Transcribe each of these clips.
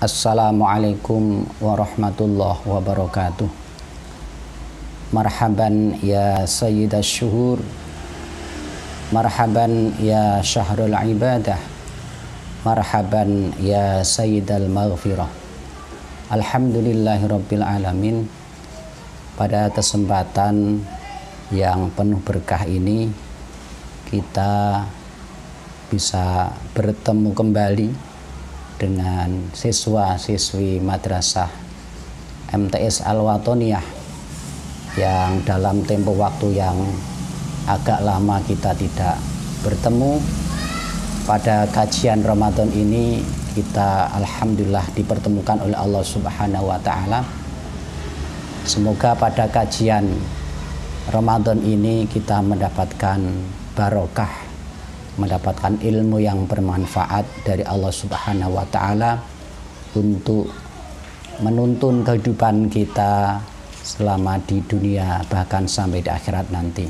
Assalamualaikum warahmatullahi wabarakatuh. Marhaban ya sayyidash syuhur, marhaban ya syahrul ibadah, marhaban ya sayyidal maghfirah. Alhamdulillahirabbil alamin. Pada kesempatan yang penuh berkah ini kita bisa bertemu kembali dengan siswa-siswi Madrasah MTS Al-Watoniyah yang dalam tempo waktu yang agak lama kita tidak bertemu. Pada kajian Ramadan ini kita alhamdulillah dipertemukan oleh Allah Subhanahu wa taala. Semoga pada kajian Ramadan ini kita mendapatkan barokah, mendapatkan ilmu yang bermanfaat dari Allah Subhanahu wa taala untuk menuntun kehidupan kita selama di dunia bahkan sampai di akhirat nanti.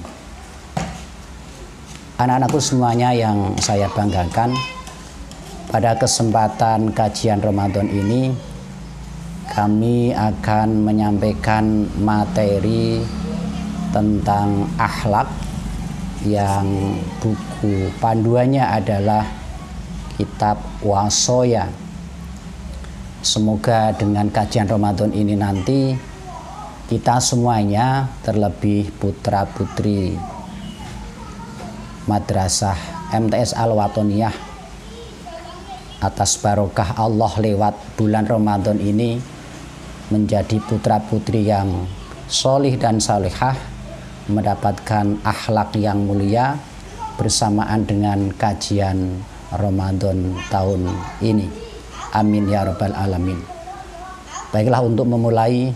Anak-anakku semuanya yang saya banggakan, pada kesempatan kajian Ramadan ini kami akan menyampaikan materi tentang akhlak yang buku panduannya adalah kitab Wasoya. Semoga dengan kajian Ramadan ini nanti kita semuanya, terlebih putra putri Madrasah MTS Al-Watoniyah, atas barokah Allah lewat bulan Ramadan ini menjadi putra putri yang solih dan salihah, mendapatkan akhlak yang mulia bersamaan dengan kajian Ramadan tahun ini. Amin ya rabbal alamin. Baiklah, untuk memulai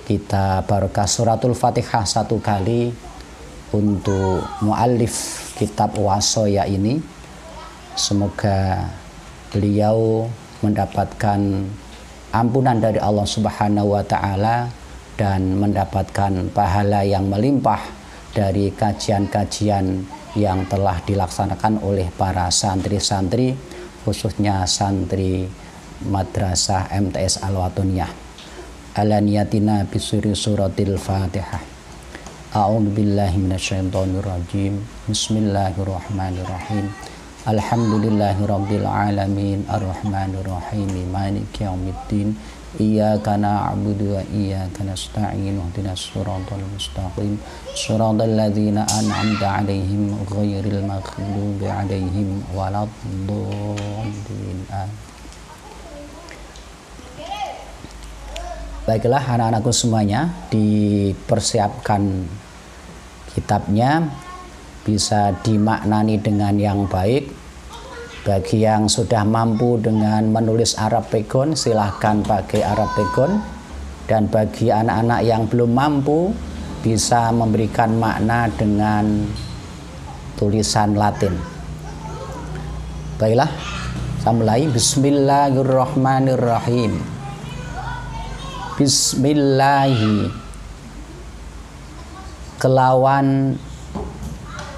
kita barokah suratul Fatihah satu kali untuk muallif kitab Wasoya ini. Semoga beliau mendapatkan ampunan dari Allah Subhanahu wa taala dan mendapatkan pahala yang melimpah dari kajian-kajian yang telah dilaksanakan oleh para santri-santri, khususnya santri Madrasah MTS Al-Watoniyah. Ala niyatina bisuri suratil Fatihah. A'udzu billahi minasyaitonir rajim. Bismillahirrahmanirrahim. Alhamdulillahirabbil alamin arrahmanir rahim maliki yaumiddin. Iyyaka na'budu wa iyyaka nasta'in ihdinas siratal mustaqim siratal ladzina an'amta 'alaihim ghairil maghdubi 'alaihim waladdallin. Baiklah anak-anakku semuanya, dipersiapkan kitabnya, bisa dimaknani dengan yang baik. Bagi yang sudah mampu dengan menulis Arab Pegon, silahkan pakai Arab Pegon. Dan bagi anak-anak yang belum mampu, bisa memberikan makna dengan tulisan Latin. Baiklah, saya mulai. Bismillahirrahmanirrahim. Bismillahi, kelawan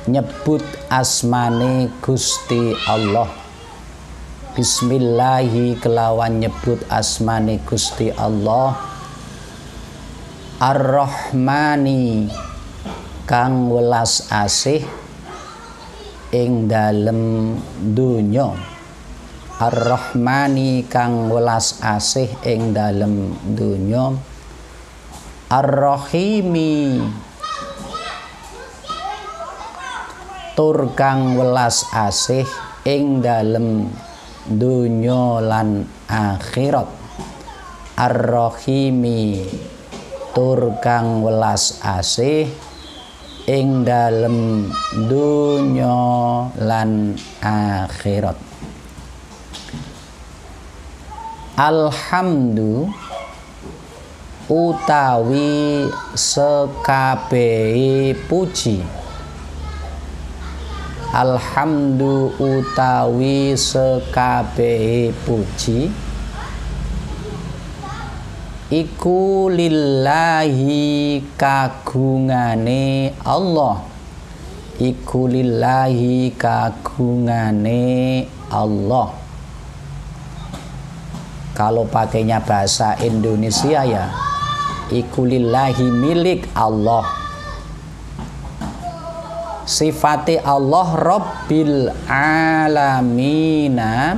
nyebut asmane Gusti Allah. Bismillahi, kelawan nyebut asmane Gusti Allah. Ar-Rahmani, kang welas asih ing dalem donya. Ar-Rahmani, kang welas asih ing dalem donya. Ar-Rahimi, tur kang welas asih ing dalem donya lan akhirat. Ar-Rahimi, tur kang welas asih ing dalem donya lan akhirat. Alhamdu, utawi sekabehi puji. Alhamdu, utawi sekabehi puji. Iku lillahi, kagungane Allah. Iku lillahi, kagungane Allah. Kalau pakainya bahasa Indonesia ya iku lillahi, milik Allah. Sifati Allah Rabbil alamina,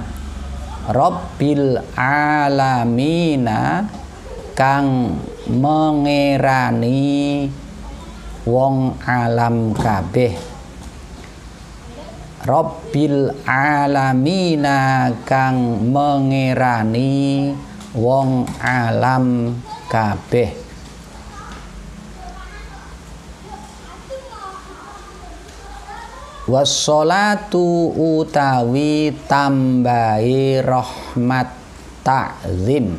Rabbil alamina, kang mengerani wong alam kabeh. Rabbil alamina, kang mengerani wong alam kabeh. Wassolatu utawi tambahi rahmat ta'zim.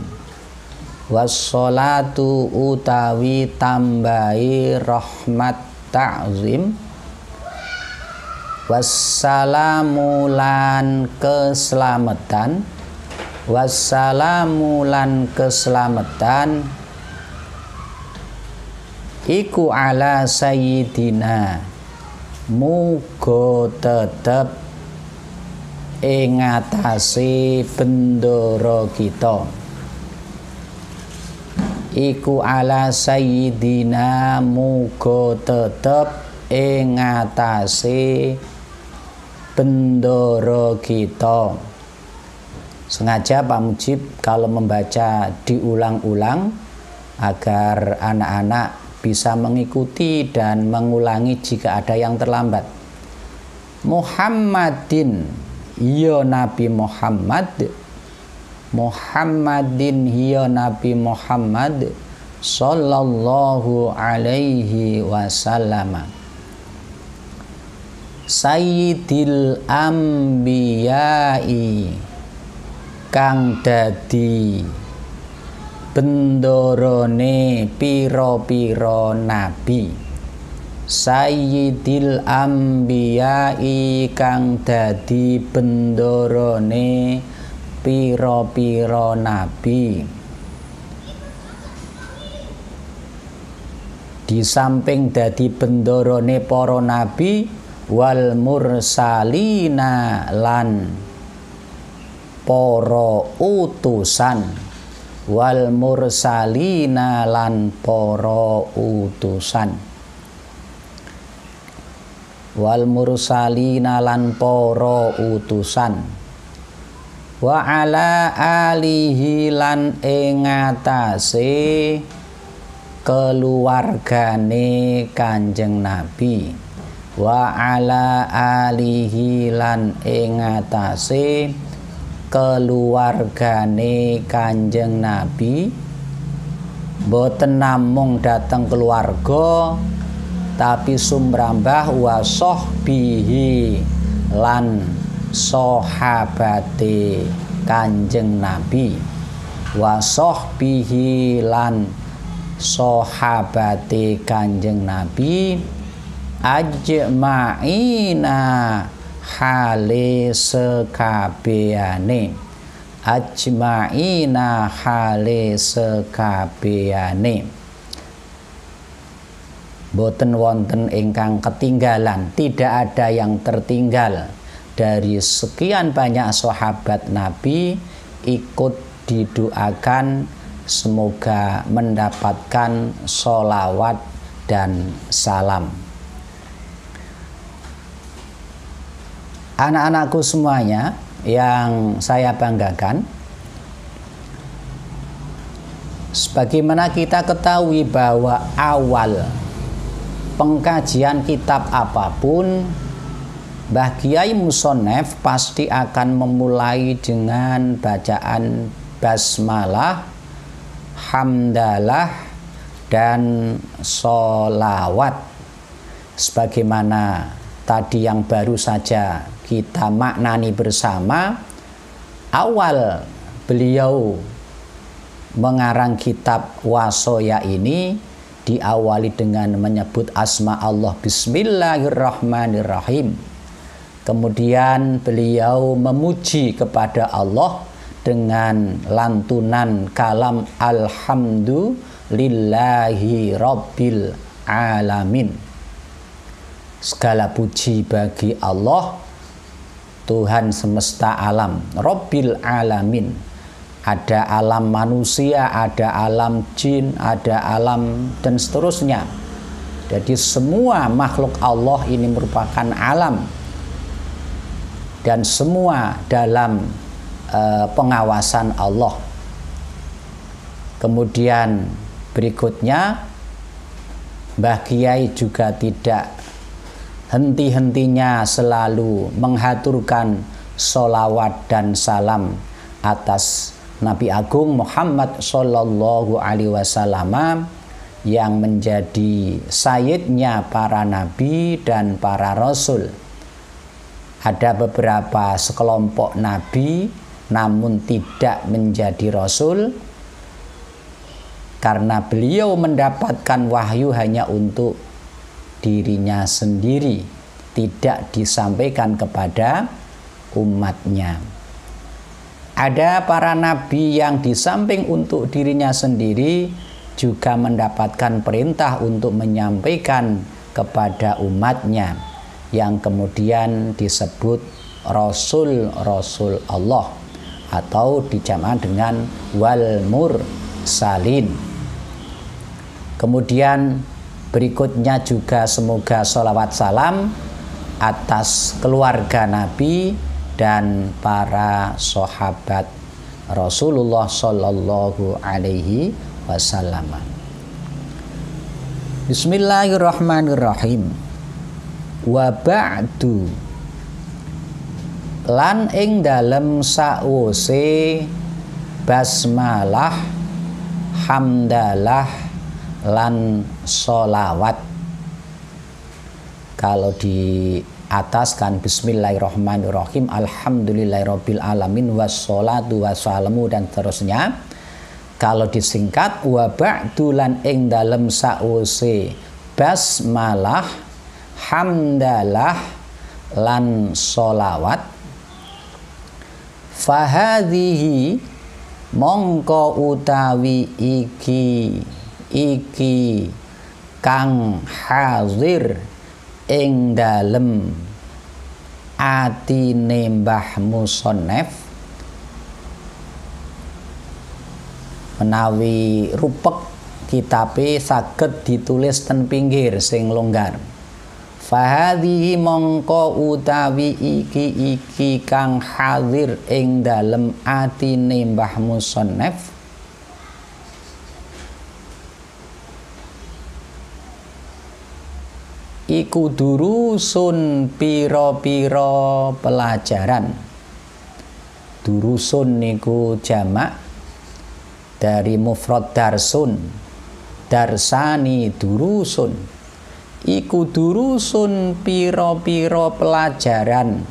Wassolatu utawi tambahi rahmat ta'zim. Wassalamu lan keselamatan. Wassalamu lan keselamatan iku ala sayyidina, muga tetep ing atase bendoro kita. Iku ala sayyidina, muga tetep ing atase bendoro kita. Sengaja Pak Mujib kalau membaca diulang-ulang agar anak-anak bisa mengikuti dan mengulangi jika ada yang terlambat. Muhammadin, ya Nabi Muhammad. Muhammadin, ya Nabi Muhammad sallallahu alaihi wasallam. Sayyidil Anbiya'i, kang dadi bendorone piro-piro nabi. Sayyidil Anbiya'i, kang dadi bendorone piro-piro nabi. Di samping dadi bendorone para nabi, wal mursalina lan para utusan. Wal mursalina lan para utusan. Wal mursalina lan para utusan. Wa ala alihi lan ing atase keluargane Kanjeng Nabi. Wa ala alihi lan ing atase keluargane Kanjeng Nabi. Boten namung dateng keluarga, tapi sumrambah wa sahbihi lan sahabate Kanjeng Nabi. Wa sahbihi lan sahabate Kanjeng Nabi ajma'ina, hale sekabehane. Ajma'ina, hale sekabehane. Boten wonten ingkang ketinggalan, tidak ada yang tertinggal dari sekian banyak sahabat Nabi ikut didoakan semoga mendapatkan sholawat dan salam. Anak-anakku semuanya yang saya banggakan, sebagaimana kita ketahui bahwa awal pengkajian kitab apapun, Mbah Kiai Musonef pasti akan memulai dengan bacaan basmalah, hamdalah, dan sholawat. Sebagaimana tadi yang baru saja kita maknani bersama, awal beliau mengarang kitab Wasoya ini diawali dengan menyebut asma Allah, Bismillahirrahmanirrahim. Kemudian beliau memuji kepada Allah dengan lantunan kalam Alhamdulillahi Rabbil Alamin. Segala puji bagi Allah, Tuhan semesta alam, Rabbil Alamin. Ada alam manusia, ada alam jin, ada alam dan seterusnya. Jadi semua makhluk Allah ini merupakan alam, dan semua dalam pengawasan Allah. Kemudian berikutnya, Mbah Kiai juga tidak henti-hentinya selalu menghaturkan sholawat dan salam atas Nabi Agung Muhammad Sallallahu Alaihi Wasallam yang menjadi sayyidnya para nabi dan para rasul. Ada beberapa sekelompok nabi namun tidak menjadi rasul karena beliau mendapatkan wahyu hanya untuk dirinya sendiri, tidak disampaikan kepada umatnya. Ada para nabi yang di samping untuk dirinya sendiri juga mendapatkan perintah untuk menyampaikan kepada umatnya, yang kemudian disebut Rasul-Rasul Allah atau dijamak dengan wal mursalin. Kemudian berikutnya juga semoga sholawat salam atas keluarga Nabi dan para sahabat Rasulullah Sallallahu Alaihi Wasallam. Bismillahirrahmanirrahim. Wa ba'du, lan ing dalem sawise basmalah, hamdalah lan sholawat. Kalau di atas kan bismillahirrahmanirrahim, alhamdulillahirabbil alamin, wassalatu wassalamu dan seterusnya. Kalau disingkat wa ba'du lan ing dalem sause basmalah, hamdalah lan sholawat, fahadhihi mongko utawi iki kang hazir ing dalem atine Mbah Musonef, menawi rupek kitabe saged ditulis ten pinggir sing longgar. Fahadhihi mongko utawi iki kang hazir ing dalem atine Mbah Musonef, iku durusun piro-piro pelajaran. Durusun niku jamak dari mufrad darsun, darsani durusun. Iku durusun piro-piro pelajaran,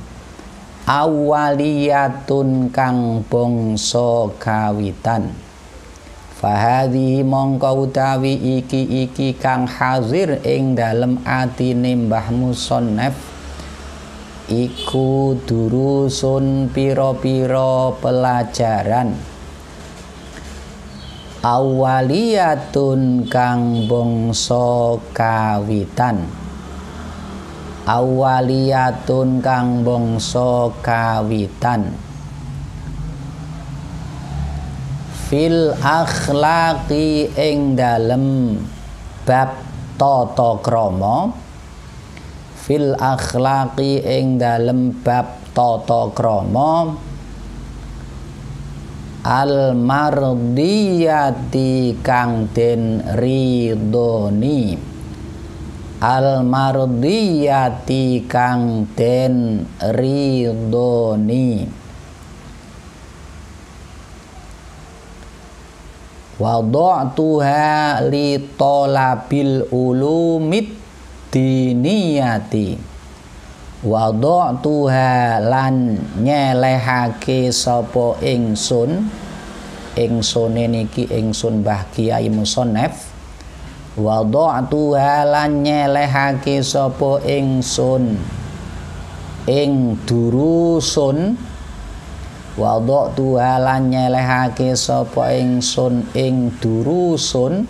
awaliyatun kang bangsa kawitan. Fahadhi mongko utawi iki kang hazir ing dalem atine Mbah Musonef, iku durusun piro-piro pelajaran, awaliyatun kang bangsa kawitan. Awaliyatun kang bangsa kawitan. Fil akhlaqi ing dalem bab tata krama. Fil akhlaqi ing dalem bab tata krama, al mardiyati kang den ridhoni. Al mardiyati kang den ridhoni. Wada'tuha li talabil ulumid diniyati. Wada'tuha lan nyelehake sapa ingsun. Ingsune niki ingsun Mbah Kiai Musonef. Wada'tuha lan nyelehake sapa ingsun ing durusun. Wada'tu lan nyelehake sapa ingsun ing durusun,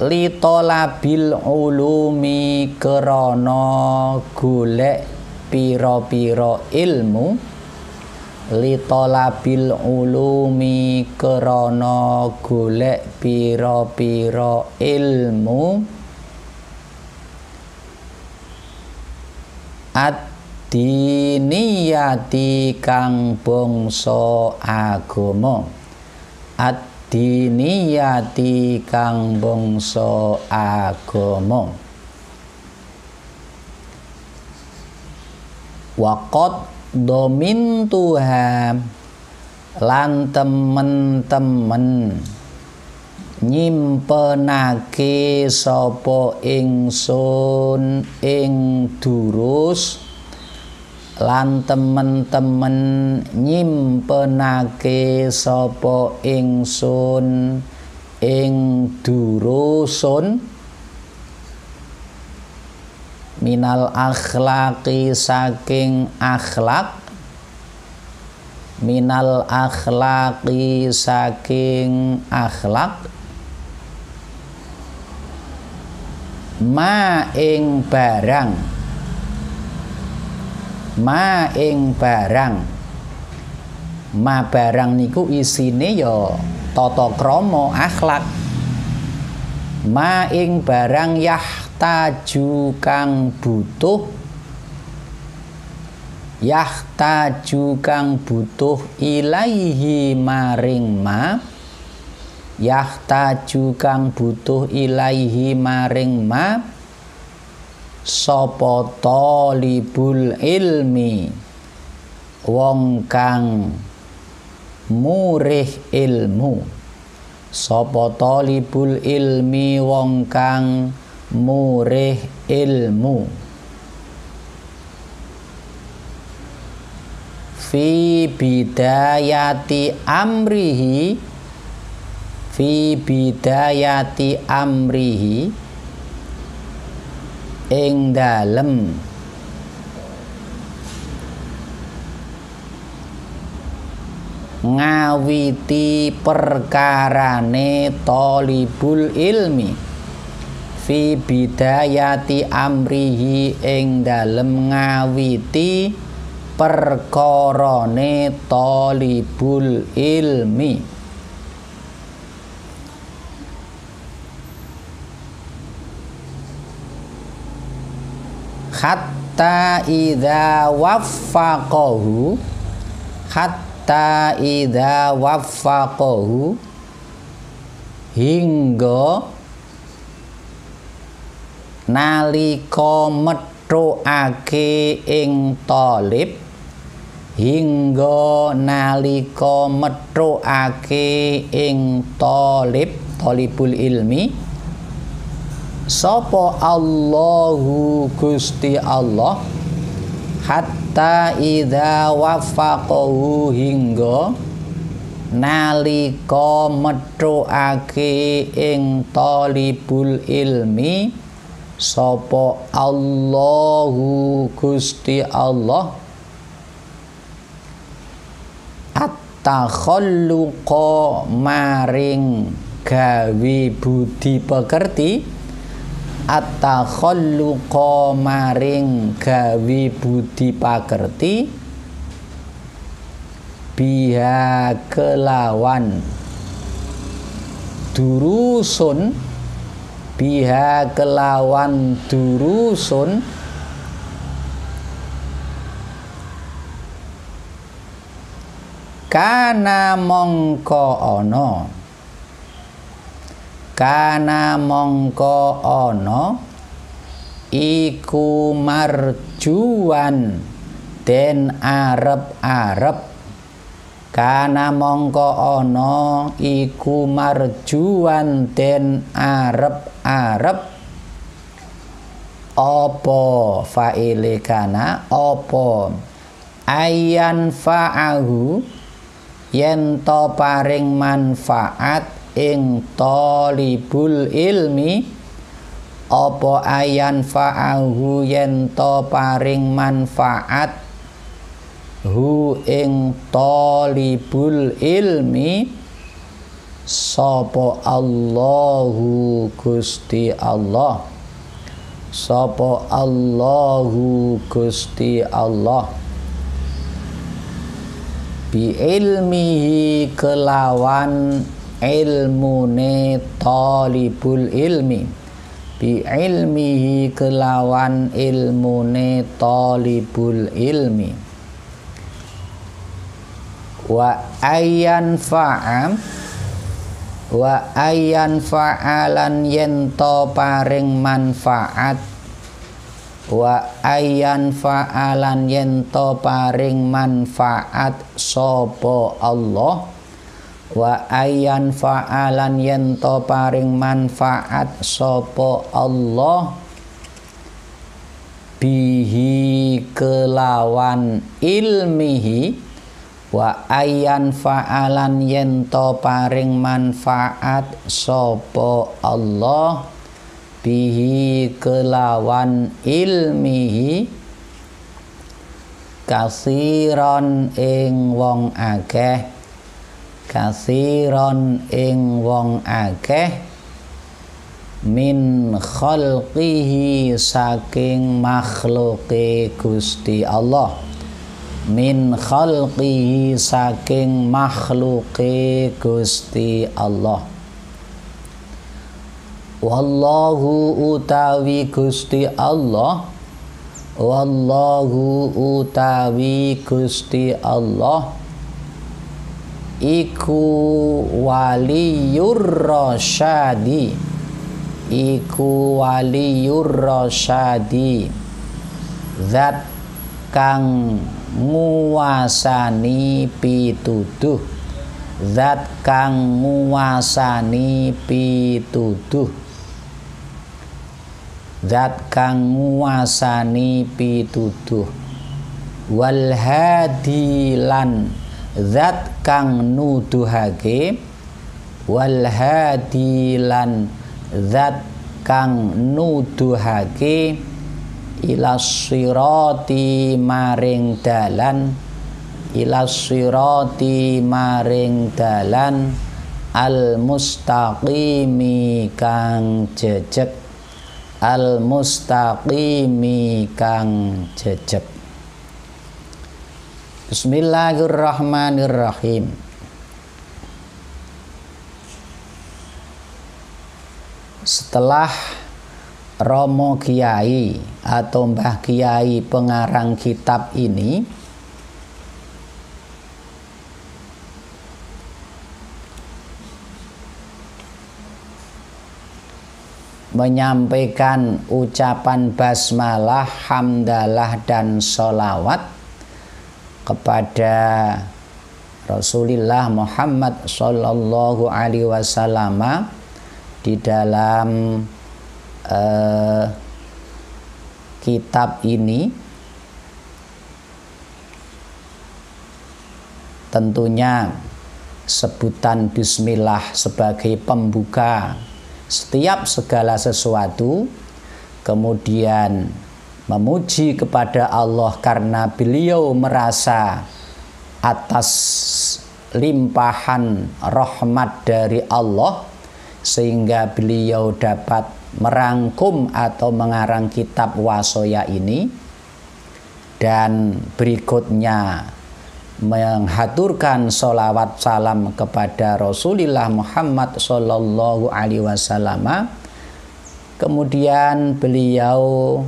li talabil ulumi krana golek pira-pira ilmu. li talabil ulumi krana golek pira-pira ilmu ad-diniyati kang bangsa agama ad-diniyati kang bangsa agama waqad domin Tuhan lan temen-temen nyimpenake sapa ingsun ing durus lan temen-temen nyimpenake sapa ingsun ing durusun minal akhlaqi saking akhlak minal akhlaqi saking akhlak ma ing barang ma barang niku isine ya tata krama akhlak ma ing barang yahtaju kang butuh ilaihi maring ma yahtaju kang butuh ilaihi maring ma sapa talibul ilmi wong kang murih ilmu sapa talibul ilmi wong kang murih ilmu fi bidayati amrihi ing dalem ngawiti perkarane talibul ilmi fi bidayati amrihi ing dalem ngawiti perkarane talibul ilmi hatta idza waffaqahu hingga nalika metruake ing talib talibul ilmi sapa Allahu Gusti Allah hatta idza waffaqahu hingga nalika metruake ing talibul ilmi sapa Allahu Gusti Allah at-takhalluqa maring gawe budi pekerti at-takhalluqa maring gawe budi pakerti biha kelawan durusun kana mongko ana iku marjuan den arep-arep kana mongko ana iku marjuan den arep-arep apa fa'ile kana apa ayan fa'ahu yen to paring manfaat ing talibul ilmi apa ayan fa'ahu yen to paring manfaat hu ing talibul ilmi sapa Allahu Gusti Allah sapa Allahu Gusti Allah bi ilmihi kelawan ilmune talibul ilmi, bi ilmihi kelawan ilmune talibul ilmi, wa ayyan fa'am wa ayyan fa'alan yento paring manfaat, wa ayyan fa'alan yento paring manfaat sapa Allah, wa ayyan fa'alan yento paring manfaat sapa Allah bihi kelawan ilmihi, wa ayyan fa'alan yento paring manfaat sapa Allah bihi kelawan ilmihi kasiron ing wong akeh, kasiron ing wong akeh min khalqihi saking makhluke Gusti Allah, min khalqihi saking makhluke Gusti Allah. Wallahu utawi Gusti Allah, wallahu utawi Gusti Allah iku waliyur rasyadi, iku waliyur rasyadi, zat kang nguwasani pituduh, zat kang nguwasani pituduh, zat kang nguwasani pituduh, wal hadilan zat kang nuduhake, wal hadilan zat kang nuduhake ila sirati maring dalan, ila sirati maring dalan al mustaqimi kang jejeg, al mustaqimi kang jejeg. Bismillahirrahmanirrahim. Setelah Romo Kiai atau Mbah Kiai pengarang kitab ini menyampaikan ucapan basmalah, hamdalah dan sholawat kepada Rasulullah Muhammad Sallallahu Alaihi Wasallam di dalam kitab ini, tentunya sebutan bismillah sebagai pembuka setiap segala sesuatu, kemudian memuji kepada Allah karena beliau merasa atas limpahan rahmat dari Allah sehingga beliau dapat merangkum atau mengarang kitab Washoya ini, dan berikutnya menghaturkan sholawat salam kepada Rasulullah Muhammad Sallallahu Alaihi Wasallam. Kemudian beliau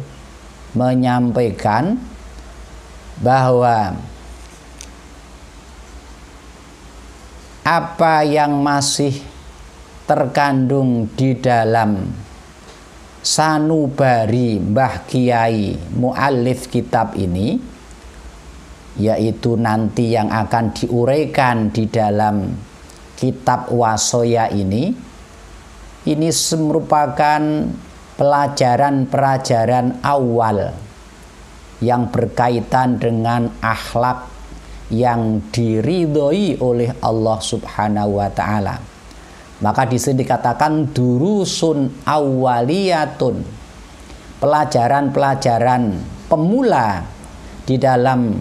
menyampaikan bahwa apa yang masih terkandung di dalam sanubari Mbah Kiai muallif kitab ini, yaitu nanti yang akan diuraikan di dalam kitab Washoya ini merupakan pelajaran-pelajaran awal yang berkaitan dengan akhlak yang diridhoi oleh Allah Subhanahu wa Ta'ala. Maka di sini dikatakan durusun awwaliyatun, pelajaran-pelajaran pemula di dalam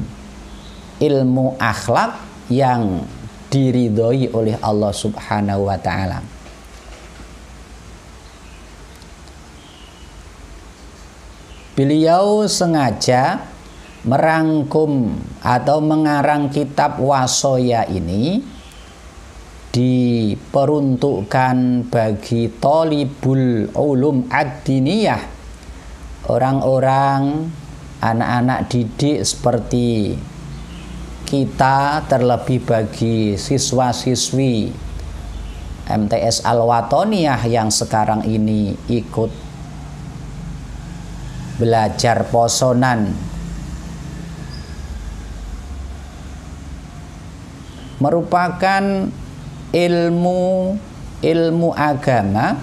ilmu akhlak yang diridhoi oleh Allah Subhanahu wa Ta'ala. Beliau sengaja merangkum atau mengarang kitab Wasoya ini diperuntukkan bagi thalibul ulum ad-diniyah, orang-orang anak-anak didik seperti kita, terlebih bagi siswa-siswi MTS Al-Watoniyah yang sekarang ini ikut belajar posonan, merupakan ilmu agama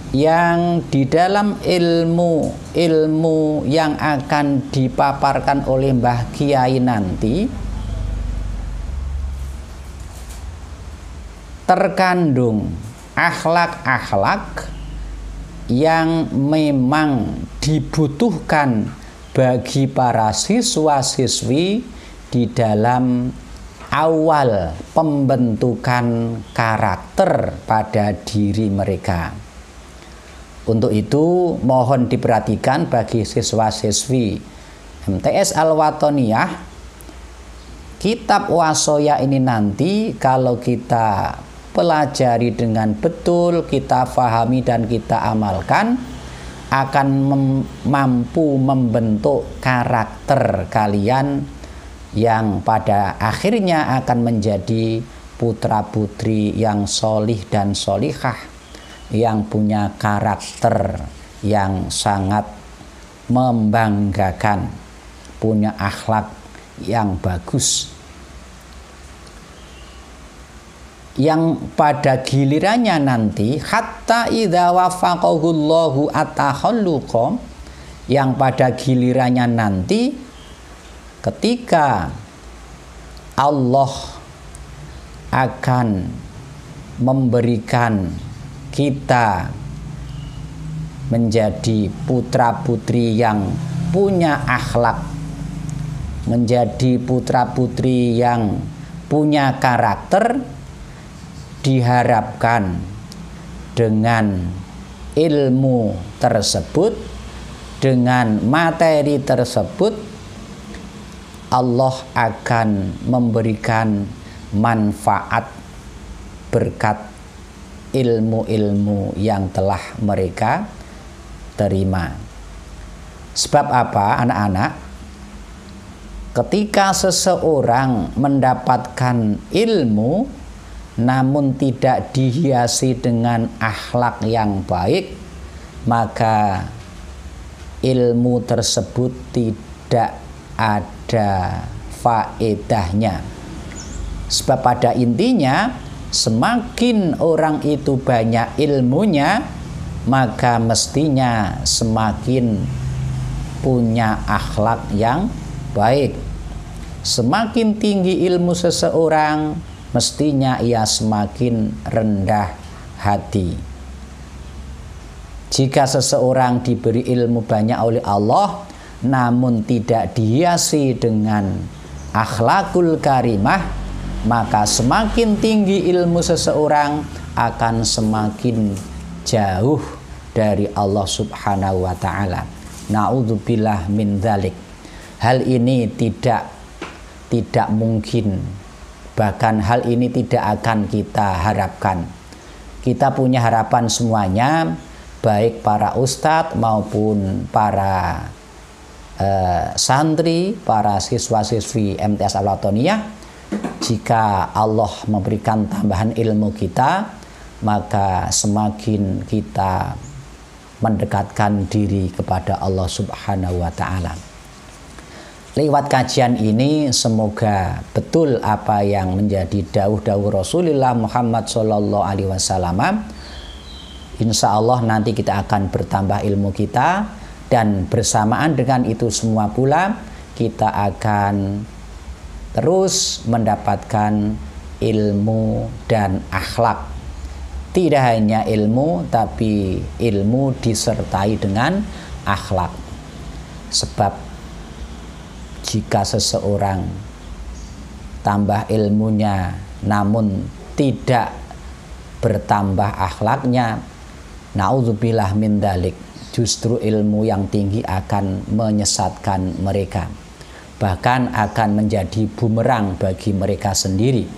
yang di dalam ilmu yang akan dipaparkan oleh Mbah Kiai nanti terkandung akhlak-akhlak yang memang dibutuhkan bagi para siswa-siswi di dalam awal pembentukan karakter pada diri mereka. Untuk itu mohon diperhatikan bagi siswa-siswi MTS Al-Watoniyah, kitab Wasoya ini nanti kalau kita pelajari dengan betul, kita fahami dan kita amalkan, akan mampu membentuk karakter kalian yang pada akhirnya akan menjadi putra-putri yang solih dan solihah, yang punya karakter yang sangat membanggakan, punya akhlak yang bagus, yang pada gilirannya nanti hatta idza wafaqahullahu at-takhalluqa, yang pada gilirannya nanti ketika Allah akan memberikan kita menjadi putra-putri yang punya akhlak, menjadi putra-putri yang punya karakter, diharapkan dengan ilmu tersebut, dengan materi tersebut, Allah akan memberikan manfaat berkat ilmu-ilmu yang telah mereka terima. Sebab apa, anak-anak? Ketika seseorang mendapatkan ilmu namun tidak dihiasi dengan akhlak yang baik, maka ilmu tersebut tidak ada faedahnya. Sebab pada intinya semakin orang itu banyak ilmunya, maka mestinya semakin punya akhlak yang baik. Semakin tinggi ilmu seseorang, mestinya ia semakin rendah hati. Jika seseorang diberi ilmu banyak oleh Allah namun tidak dihiasi dengan akhlakul karimah, maka semakin tinggi ilmu seseorang akan semakin jauh dari Allah Subhanahu wa ta'ala. Na'udzubillah min dzalik. Hal ini tidak mungkin, bahkan hal ini tidak akan kita harapkan. Kita punya harapan semuanya, baik para ustadz maupun para santri, para siswa-siswi MTS Al-Watoniyah, jika Allah memberikan tambahan ilmu kita, maka semakin kita mendekatkan diri kepada Allah Subhanahu wa ta'ala. Lewat kajian ini semoga betul apa yang menjadi dawuh-dawuh Rasulullah Muhammad sallallahu alaihi wasallam. Insya Allah nanti kita akan bertambah ilmu kita, dan bersamaan dengan itu semua pula kita akan terus mendapatkan ilmu dan akhlak. Tidak hanya ilmu, tapi ilmu disertai dengan akhlak. Sebab jika seseorang tambah ilmunya namun tidak bertambah akhlaknya, naudzubillah min dzalik, justru ilmu yang tinggi akan menyesatkan mereka, bahkan akan menjadi bumerang bagi mereka sendiri.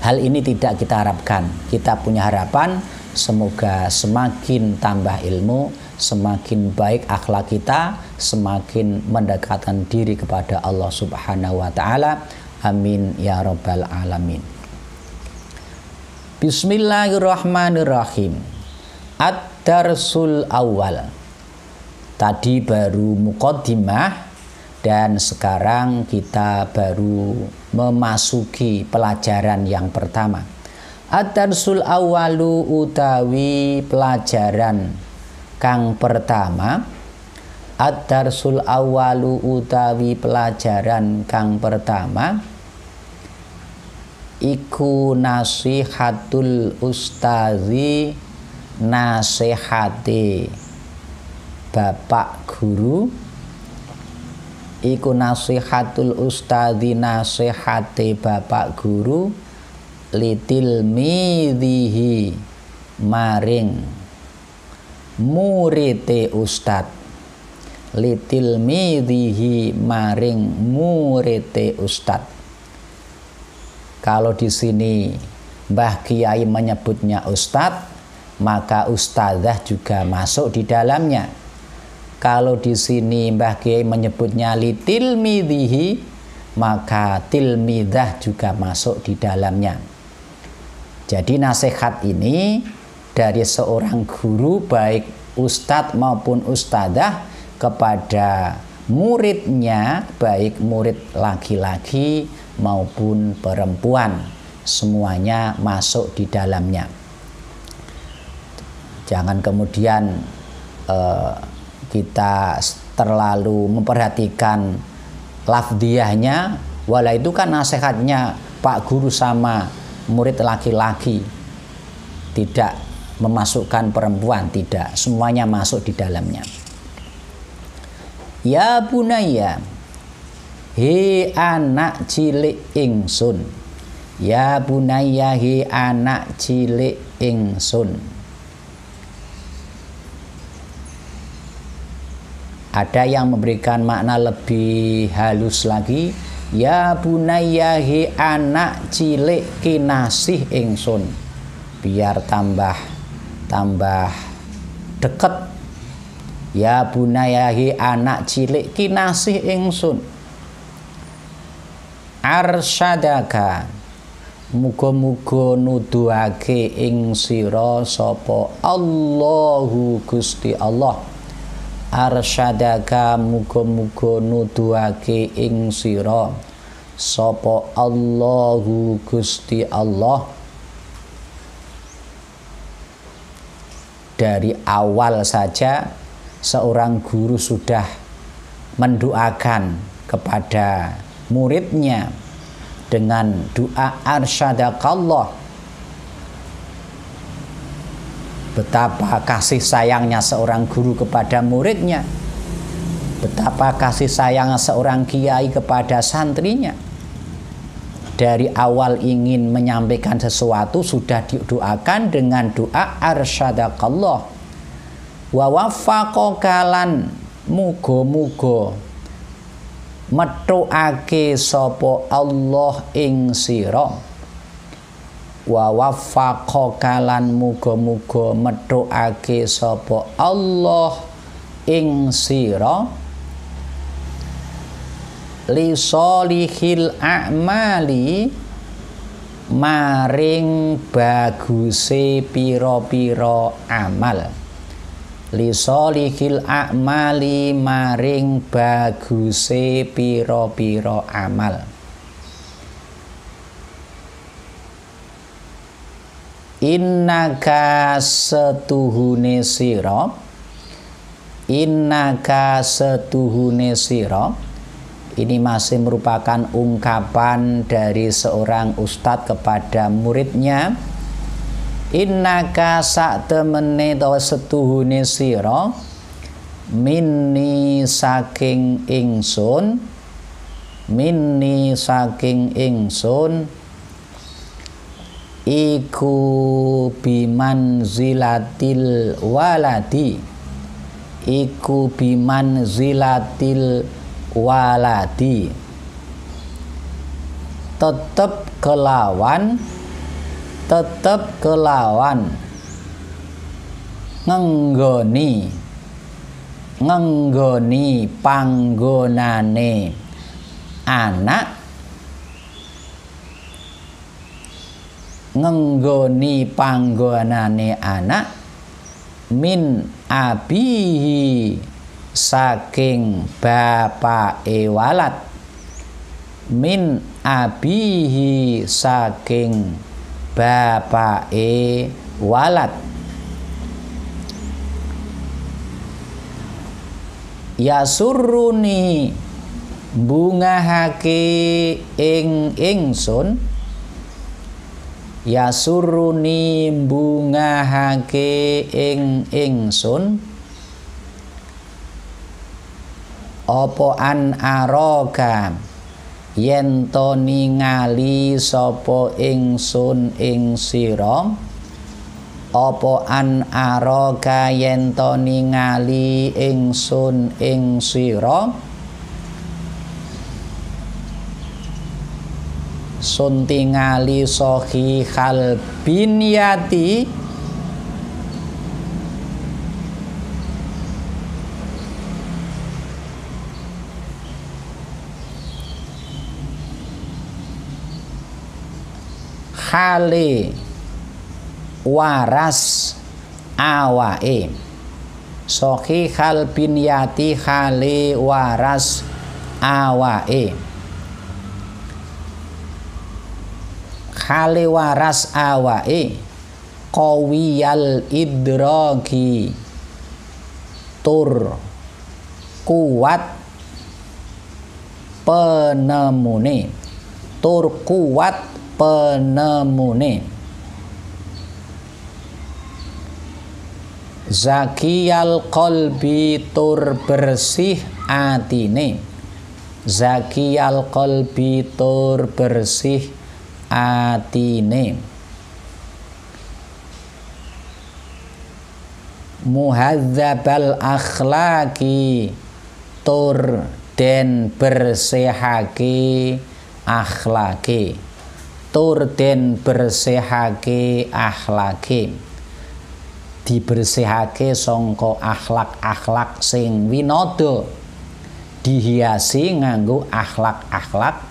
Hal ini tidak kita harapkan. Kita punya harapan semoga semakin tambah ilmu, semakin baik akhlak kita, semakin mendekatkan diri kepada Allah Subhanahu wa taala. Amin ya rabbal alamin. Bismillahirrahmanirrahim. Ad-darsul awal. Tadi baru muqaddimah dan sekarang kita baru memasuki pelajaran yang pertama. Ad-darsul awalu utawi pelajaran kang pertama. Ad-darsul awalu utawi pelajaran kang pertama iku nasihatul ustazi, nasihati bapak guru. Iku nasihatul ustazi, nasihati bapak guru litilmidhihi maring murite ustad. Litilmidhihi maring murite ustad. Kalau di sini Mbah Kiai menyebutnya ustadz, maka ustadzah juga masuk di dalamnya. Kalau di sini Mbah Kiai menyebutnya litilmidhihi, maka tilmidah juga masuk di dalamnya. Jadi nasihat ini dari seorang guru baik ustadz maupun ustadzah kepada muridnya, baik murid laki-laki maupun perempuan, semuanya masuk di dalamnya. Jangan kemudian kita terlalu memperhatikan lafdiyahnya, wala itu kan nasihatnya Pak Guru sama murid laki-laki, tidak memasukkan perempuan, tidak, semuanya masuk di dalamnya. Ya bunaya, he anak cilik ingsun. Ya bunaya, he anak cilik ingsun. Ada yang memberikan makna lebih halus lagi. Ya bunaya, he anak cilik kinasih ingsun. Biar tambah deket. Ya bunaya, he anak cilik kinasih ingsun. Arsyadaka, muga-muga nuduhake ing sira sapa Allahu Gusti Allah. Arsyadaka, muga-muga nuduhake ing sira sapa Allahu Gusti Allah. Dari awal saja seorang guru sudah mendoakan kepada muridnya dengan doa arsyadakallah. Betapa kasih sayangnya seorang guru kepada muridnya, betapa kasih sayangnya seorang kiai kepada santrinya. Dari awal ingin menyampaikan sesuatu sudah didoakan dengan doa arsyadakallah. Wa waffaqakalan, muga-muga methuake sapa Allah ing sira. Wa waffaqakalan, muga-muga methuake sapa Allah ing sira li sholihil a'mali, maring baguse pira-pira amal. Li sholihil a'mali, maring baguse pira-pira amal. Innaka setuhune sira, innaka setuhune sira. Ini masih merupakan ungkapan dari seorang ustadz kepada muridnya. Innaka saktemene to setuhune sira, minni saking ingsun, minni saking ingsun, iku bimanzilatil waladi, iku bimanzilatil waladi, tetep kelawan ngenggoni panggonane anak, min abihi saking bapake walad, min abihi saking bapake walad. Yasurruni bungahake ing ingsun, yasurruni bungahake ing ingsun, apa an aroka yen to ningali sapa ingsun ing sira, apa an aroka yen to ningali ingsun ing sira, sun tingali sahihal binyati khali waras awake, sahihal binyati khali waras awake, khali waras awake, qawiyal idraki tur kuat penemune, tur kuat penemune, zakiyal qalbi tur bersih atine, zakiyal qalbi tur bersih atine, muhadzabal akhlaki tur den bersihake akhlake, tur den bersihake akhlake, dibersihake sangka akhlak-akhlak sing winada, dihiasi nganggo akhlak-akhlak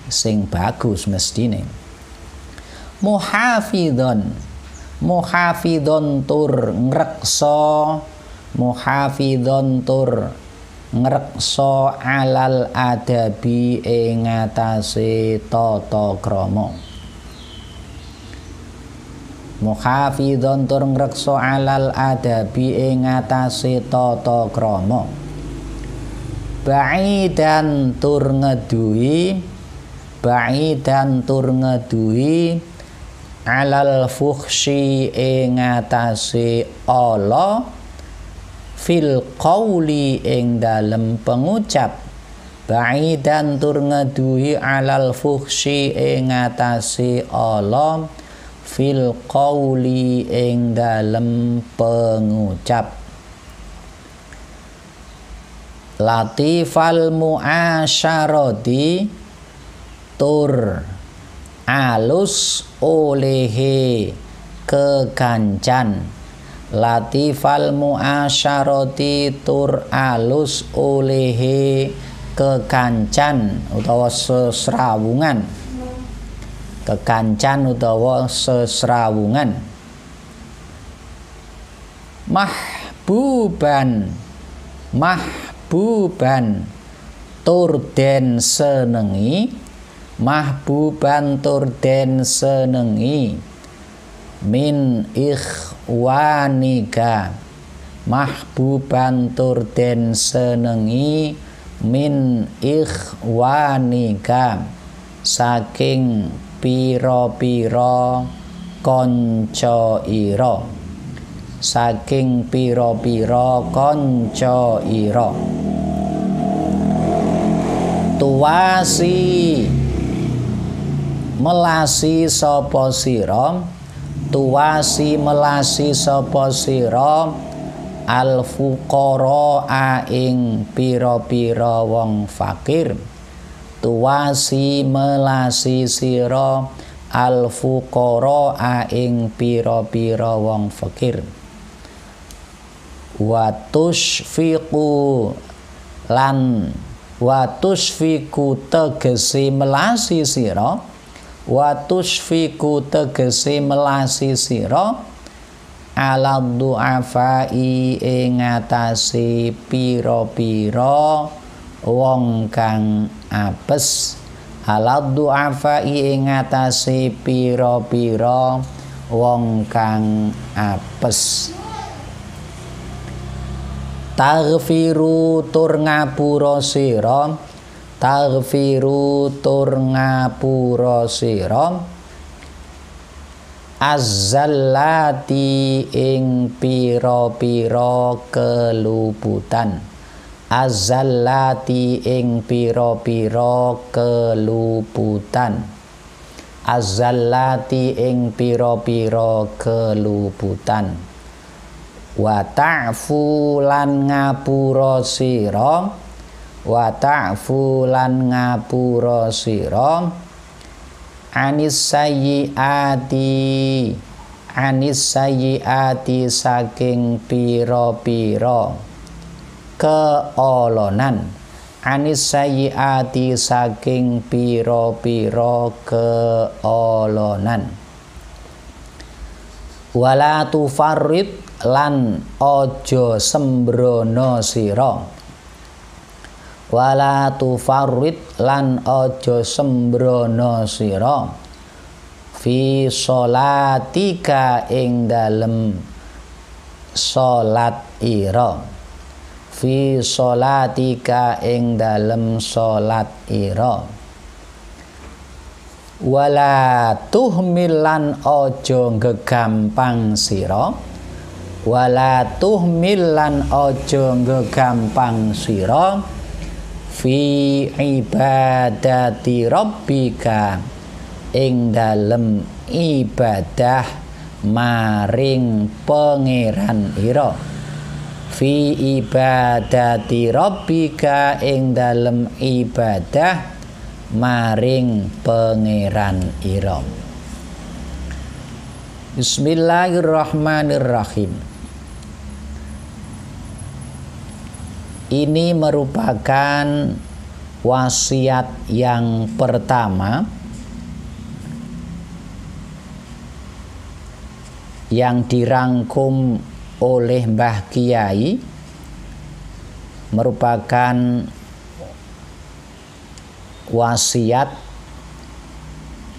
sing bagus mestine. Muhafidhon tur ngreksa, muhafidhon tur ngreksa alal adabi ing atase tata krama, muhafidhon tur ngreksa alal adabi ing atase tata krama, ba'idan tur ngeduhi, ba'idan tur ngeduhi alal fuhsyi ing atase ala, fil qauli ing dalem pengucap, ba'idan tur ngeduhi alal fuhsyi ing atase ala, fil qauli ing dalem pengucap. Latifal muasyarati tur alus olehe kekancan, latifal muasyarati tur alus olehe kekancan utawa sesrawungan, kekancan utawa sesrawungan. Mahbuban tur den senengi, mahbuban tur den senengi, min ikhwanika, mahbuban tur den senengi, min ikhwanika saking pira-pira kanca ira, saking pira-pira kanca ira. Tuwasi melasi sapa sira, tuwasi melasi sapa sira al fuqara ing pira-pira wong fakir, tuwasi melasi sira al fuqara ing pira-pira wong fakir, wa tusfiqu lan wa tusfiqu tegese melasi sira, wa tusfiqu tegese melasi sira ala du'afai ing atase pira-pira wong kang apes, ala du'afai ing atase pira-pira wong kang apes. Taghfiru tur ngapura sira, taghfiru tur ngapura sira azzallati ing pira-pira keluputan, azzallati ing pira-pira keluputan, azzallati ing pira-pira keluputan. Wa ta'fu lan ngapura sira, wa ta'fu lan ngapura sira anis sayyiati saking pira-pira keolonan, anis sayyiati saking pira-pira keolonan. Wala tufarrid lan ojo sembrono sira, wala tufarrid lan ojo sembrono sira fi sholatika ing dalem salat ira, fi sholatika ing dalem salat ira. Wala tuhmil lan ojo gegampang sira, wala tuhmil lan ojo gegampang sira fi ibadati rabbika ing dalem ibadah maring pangeran ira, fi ibadati rabbika ing dalem ibadah maring pangeran ira. Bismillahirrahmanirrahim. Ini merupakan wasiat yang pertama yang dirangkum oleh Mbah Kiai, merupakan wasiat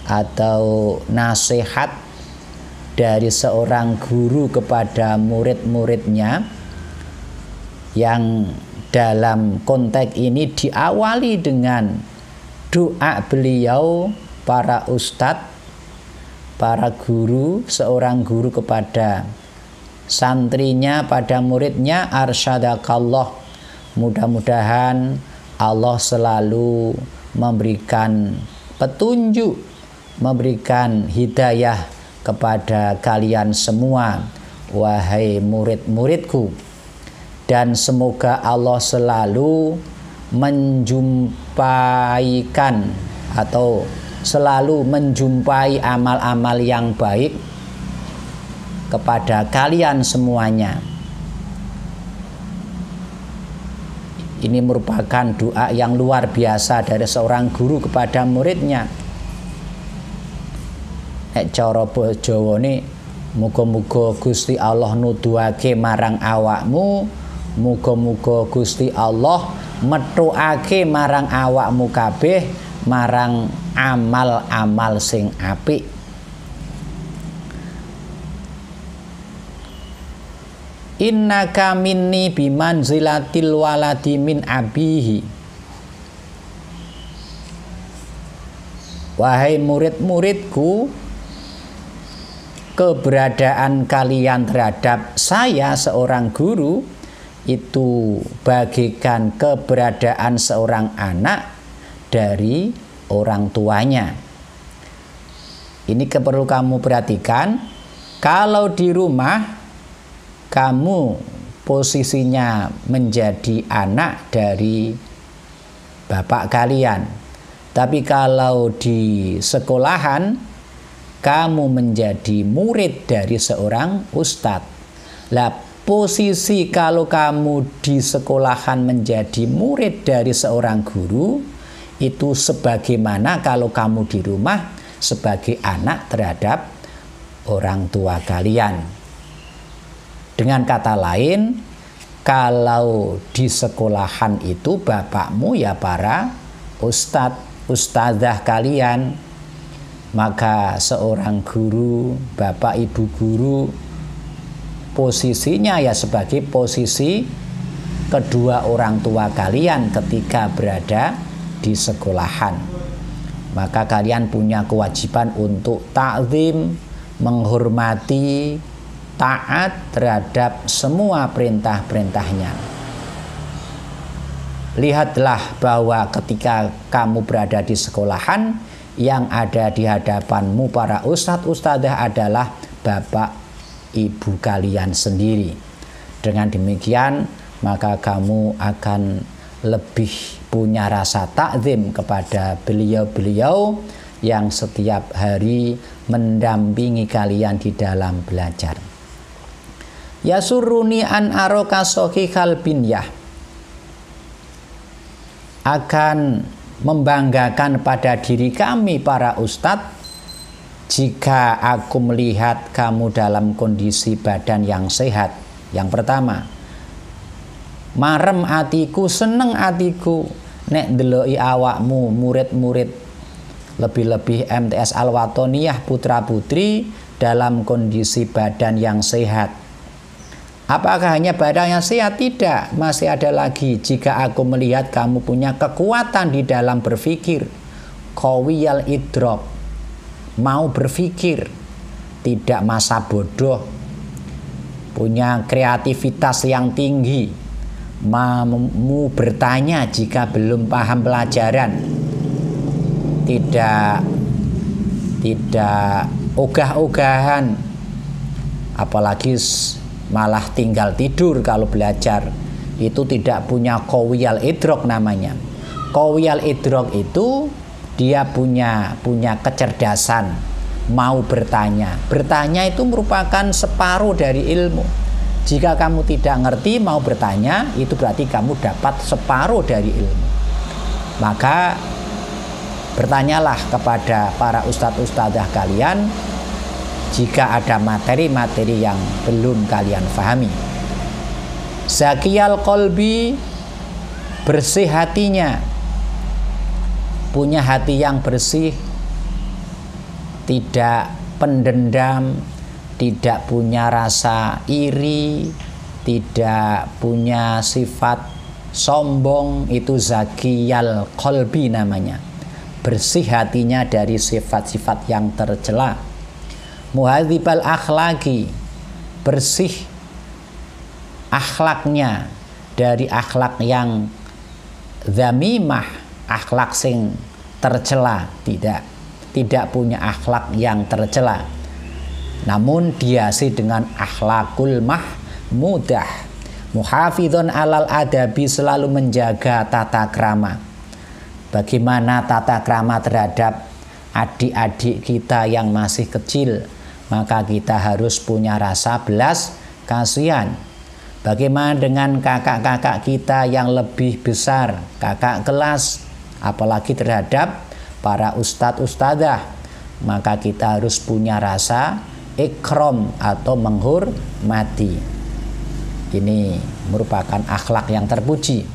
atau nasihat dari seorang guru kepada murid-muridnya, yang dalam konteks ini diawali dengan doa beliau, para ustadz, para guru, seorang guru kepada santrinya, pada muridnya, arsyadakallah, mudah-mudahan Allah selalu memberikan petunjuk, memberikan hidayah kepada kalian semua, wahai murid-muridku, dan semoga Allah selalu menjumpaikan atau selalu menjumpai amal-amal yang baik kepada kalian semuanya. Ini merupakan doa yang luar biasa dari seorang guru kepada muridnya. Cara Jawa ini, muga-muga Gusti Allah nuduhake marang awakmu, muga-muga Gusti Allah metuake marang awakmu kabeh marang amal-amal sing apik. Innaka minni bimanzilatil waladi min abihi. Wahai murid-muridku, keberadaan kalian terhadap saya seorang guru itu bagikan keberadaan seorang anak dari orang tuanya. Ini perlu kamu perhatikan. Kalau di rumah kamu posisinya menjadi anak dari bapak kalian. Tapi kalau di sekolahan kamu menjadi murid dari seorang ustadz. Lah posisi kalau kamu di sekolahan menjadi murid dari seorang guru, itu sebagaimana kalau kamu di rumah sebagai anak terhadap orang tua kalian. Dengan kata lain, kalau di sekolahan itu bapakmu ya para ustadz, ustadzah kalian, maka seorang guru, bapak ibu guru, posisinya ya sebagai posisi kedua orang tua kalian ketika berada di sekolahan. Maka kalian punya kewajiban untuk ta'zim, menghormati, taat terhadap semua perintah-perintahnya. Lihatlah bahwa ketika kamu berada di sekolahan, yang ada di hadapanmu para ustadz ustadzah adalah bapak ibu kalian sendiri. Dengan demikian maka kamu akan lebih punya rasa takzim kepada beliau-beliau yang setiap hari mendampingi kalian di dalam belajar. Yasuruni an aroka sohihal binyah, akan membanggakan pada diri kami para ustadz jika aku melihat kamu dalam kondisi badan yang sehat. Yang pertama, marem atiku, seneng atiku nek ndeloki awakmu murid-murid, lebih-lebih MTS Al-Watoniyah putra putri dalam kondisi badan yang sehat. Apakah hanya badan yang sehat? Tidak, masih ada lagi. Jika aku melihat kamu punya kekuatan di dalam berpikir, qawiyal idrok, mau berpikir, tidak masa bodoh, punya kreativitas yang tinggi, mau bertanya jika belum paham pelajaran, tidak ogah-ogahan, apalagi malah tinggal tidur kalau belajar. Itu tidak punya qawiyal idrok namanya. Qawiyal idrok itu dia punya kecerdasan, mau bertanya. Bertanya itu merupakan separuh dari ilmu. Jika kamu tidak ngerti mau bertanya, itu berarti kamu dapat separuh dari ilmu. Maka bertanyalah kepada para ustadz ustadzah kalian jika ada materi-materi yang belum kalian pahami. Zakiyal qalbi, bersih hatinya, punya hati yang bersih, tidak pendendam, tidak punya rasa iri, tidak punya sifat sombong. Itu zakiyal qalbi namanya, bersih hatinya dari sifat-sifat yang tercela. Muhadzibal akhlaki, bersih akhlaknya dari akhlak yang zamimah, akhlak sing tercela. Tidak punya akhlak yang tercela, namun dihiasi dengan akhlakul mahmudah. Muhafidhon alal adabi, selalu menjaga tata krama. Bagaimana tata krama terhadap adik-adik kita yang masih kecil? Maka kita harus punya rasa belas kasihan. Bagaimana dengan kakak-kakak kita yang lebih besar, kakak kelas, apalagi terhadap para ustadz ustadzah? Maka kita harus punya rasa ikram atau menghormati. Ini merupakan akhlak yang terpuji.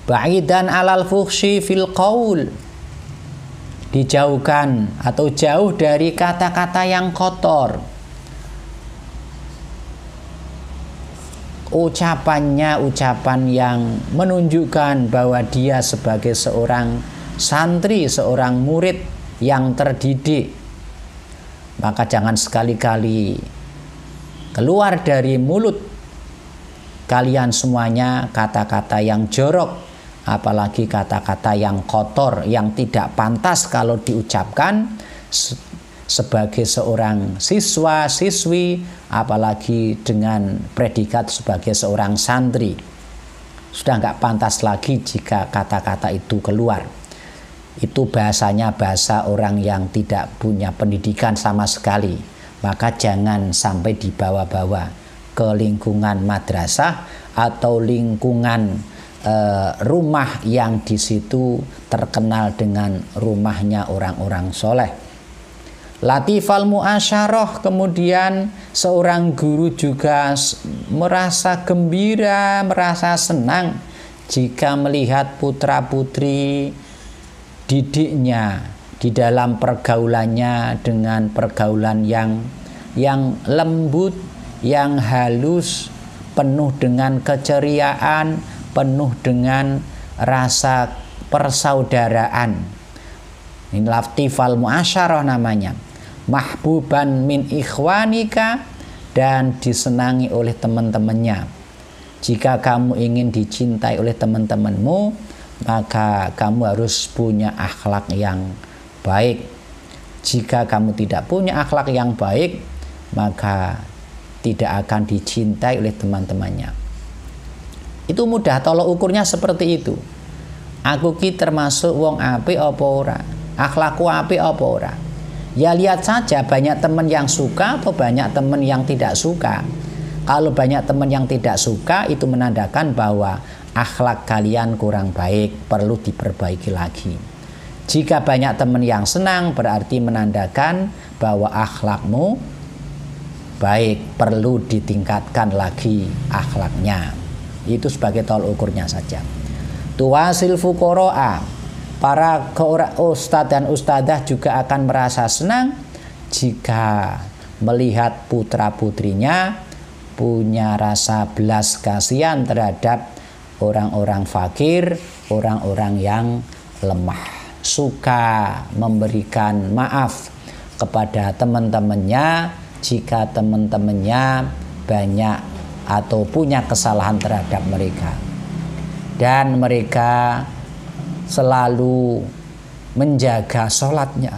Ba'idan alal fuhsyi fil qaul, dijauhkan atau jauh dari kata-kata yang kotor. Ucapannya ucapan yang menunjukkan bahwa dia sebagai seorang santri, seorang murid yang terdidik. Maka jangan sekali-kali keluar dari mulut kalian semuanya kata-kata yang jorok, apalagi kata-kata yang kotor, yang tidak pantas kalau diucapkan, sebagai seorang siswa, siswi, apalagi dengan predikat sebagai seorang santri. Sudah nggak pantas lagi jika kata-kata itu keluar. Itu bahasanya bahasa orang yang tidak punya pendidikan sama sekali. Maka jangan sampai dibawa-bawa ke lingkungan madrasah atau lingkungan rumah yang di situ terkenal dengan rumahnya orang-orang soleh. Latifal mu'asyarah, kemudian seorang guru juga merasa gembira, merasa senang jika melihat putra-putri didiknya di dalam pergaulannya dengan pergaulan yang lembut, yang halus, penuh dengan keceriaan, penuh dengan rasa persaudaraan. Ini latifal mu'asyarah namanya. Mahbuban min ikhwanika, dan disenangi oleh teman-temannya. Jika kamu ingin dicintai oleh teman-temanmu, maka kamu harus punya akhlak yang baik. Jika kamu tidak punya akhlak yang baik, maka tidak akan dicintai oleh teman-temannya. Itu mudah, tolok ukurnya seperti itu. Aku ki termasuk wong apik apa ora? Akhlakku apik apa ora? Ya lihat saja, banyak teman yang suka atau banyak teman yang tidak suka. Kalau banyak teman yang tidak suka, itu menandakan bahwa akhlak kalian kurang baik, perlu diperbaiki lagi. Jika banyak teman yang senang, berarti menandakan bahwa akhlakmu baik, perlu ditingkatkan lagi akhlaknya. Itu sebagai tolak ukurnya saja. Tuwasil fuqara'a, para ustadz dan ustadzah juga akan merasa senang jika melihat putra-putrinya punya rasa belas kasihan terhadap orang-orang fakir, orang-orang yang lemah. Suka memberikan maaf kepada teman-temannya jika teman-temannya banyak atau punya kesalahan terhadap mereka. Dan mereka selalu menjaga sholatnya,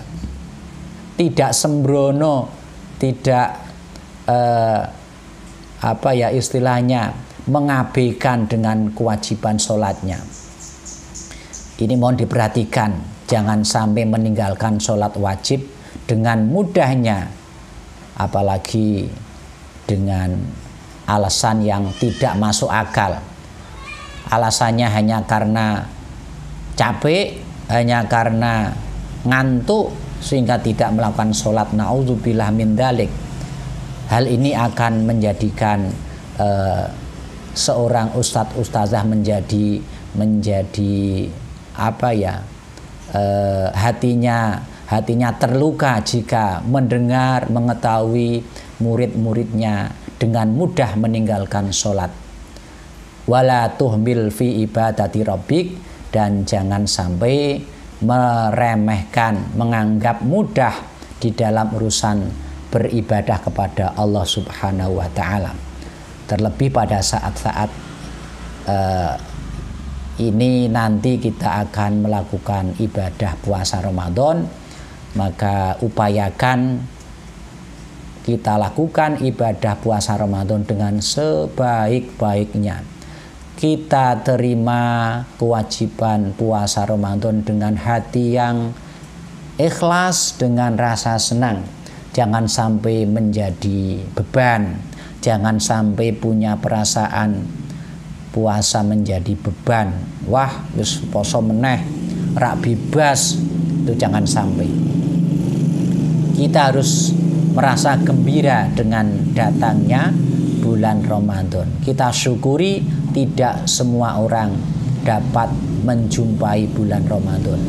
tidak sembrono, tidak istilahnya mengabaikan dengan kewajiban sholatnya. Ini mohon diperhatikan, jangan sampai meninggalkan sholat wajib dengan mudahnya, apalagi dengan alasan yang tidak masuk akal. Alasannya hanya karena capek, hanya karena ngantuk sehingga tidak melakukan sholat. Na'udzubillah min dzalik. Hal ini akan menjadikan seorang ustadz ustazah menjadi hatinya terluka jika mendengar, mengetahui murid-muridnya dengan mudah meninggalkan sholat. Wala tuhmil fi ibadati rabbik, dan jangan sampai meremehkan, menganggap mudah di dalam urusan beribadah kepada Allah Subhanahu wa ta'ala. Terlebih pada saat-saat ini nanti kita akan melakukan ibadah puasa Ramadan, maka upayakan kita lakukan ibadah puasa Ramadan dengan sebaik-baiknya. Kita terima kewajiban puasa Ramadan dengan hati yang ikhlas, dengan rasa senang. Jangan sampai menjadi beban, jangan sampai punya perasaan puasa menjadi beban. Wah, wis poso meneh, rak bebas. Itu jangan sampai. Kita harus merasa gembira dengan datangnya bulan Ramadan. Kita syukuri tidak semua orang dapat menjumpai bulan Ramadan.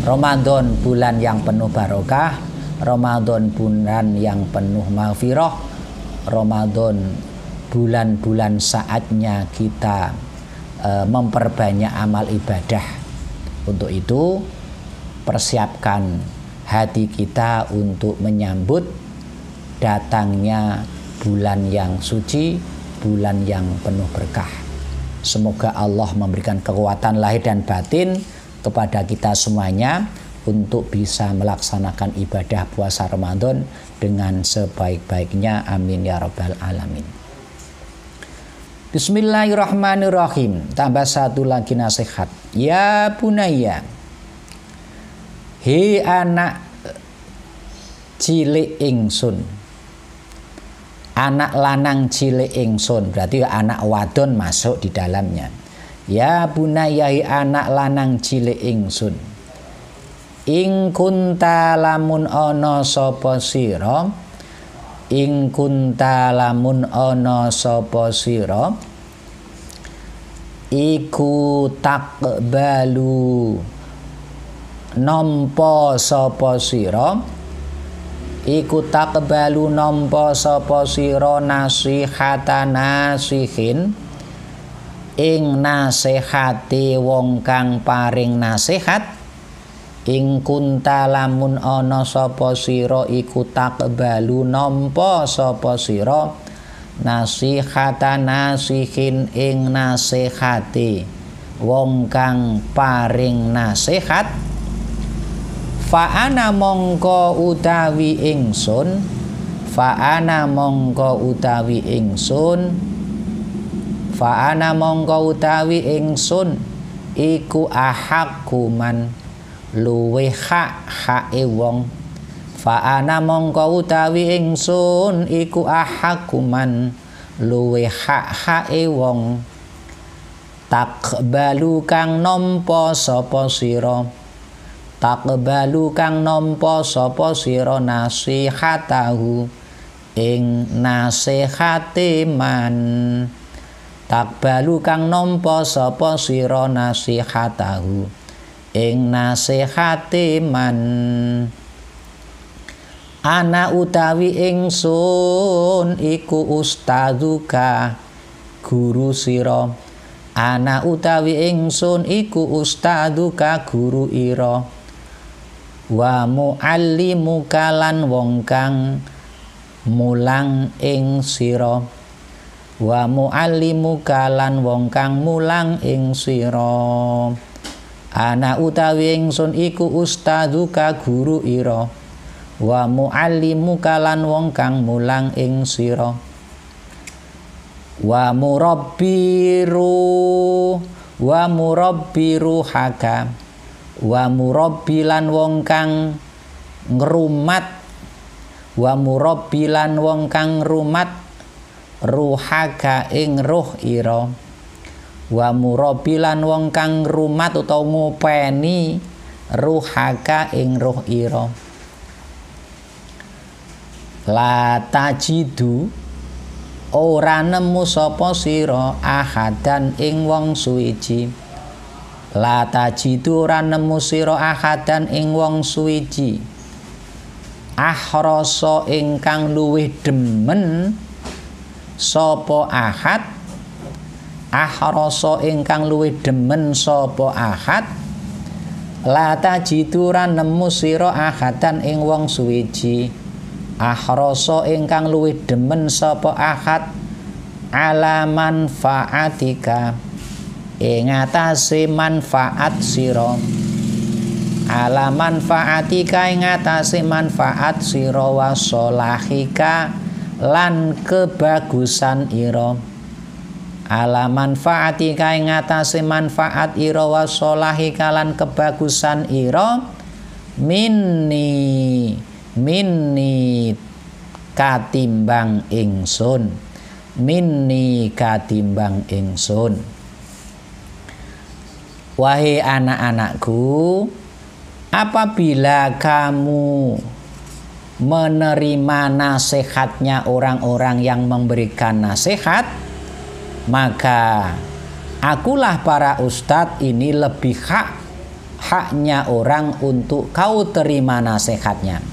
Ramadan bulan yang penuh barokah, Ramadan bulan yang penuh maghfirah, Ramadan bulan-bulan saatnya kita memperbanyak amal ibadah. Untuk itu persiapkan hati kita untuk menyambut datangnya bulan yang suci, bulan yang penuh berkah. Semoga Allah memberikan kekuatan lahir dan batin kepada kita semuanya untuk bisa melaksanakan ibadah puasa Ramadan dengan sebaik-baiknya. Amin ya rabbal alamin. Bismillahirrahmanirrahim. Tambah satu lagi nasihat. Ya bunaya, he anak cilik ingsun, anak lanang cilik ingsun, berarti anak wadon masuk di dalamnya. Ya bunaya, he anak lanang cilik ingsun, ing kunta lamun ana sapa sira, ing kunta lamun ana sapa sira, iku takbalu nampa sapa sira, iku takbalu nampa sapa sira nasihata nasihin, ing nasihati wong kang paring nasihat. Ing kunta lamun ana sapa sira iku takbalu nampa sapa sira nasihata nasihin, ing nasihati wong kang paring nasihat. Fa ana mongko utawi ingsun, fa ana mongko utawi ingsun, fa ana mongko utawi ingsun iku ahakuman luwih hak-hake wong. Fa ana mongko utawi ingsun iku ahakuman luwih hak-hake wong. Takbalu kang nampa sapa sira, takbalu kang nampa sapa sira nasihatahu, ing nasihate man. Takbalu kang nampa sapa sira nasihatahu, ing nasihate man. Ana utawi ingsun iku ustaduka guru sira, ana utawi ingsun iku ustaduka guru ira, wa muallimuka lan wong kang mulang ing sira, wa muallimuka lan wong kang mulang ing sira. Ana utawi ingsun iku ustaduka guru ira, wa muallimuka lan wong kang mulang ing sira. Wa murabbiru haka, wa murabbilan wong kang ngrumat, wa murabbilan wong kang ngrumat ruhaka ing ruh ira, wa murabbilan wong kang ngrumat utawa ngopeni ruhaka ing ruh ira. La tajidu ora nemu sapa sira ahadan ing wong suwiji, la tajidu ora nemu sira ahadan ing wong suwiji, ahrasa ingkang luwih demen sapa ahad, ahrasa ingkang luwih demen sapa ahad, la tajidu ora nemu sira ahadan ing wong suwiji, ahrasa ingkang luwih demen sapa ahad, ala manfaatika ing atase manfaat sira, ala manfaatika ing atase manfaat sira, wa solahika lan kebagusan ira, ala manfaatika ing atase manfaat ira, wa solahika lan kebagusan ira, minni katimbang ingsun, minni katimbang ingsun. Wahai anak-anakku, apabila kamu menerima nasihatnya orang-orang yang memberikan nasihat, maka akulah para ustadz ini lebih haknya orang untuk kau terima nasihatnya.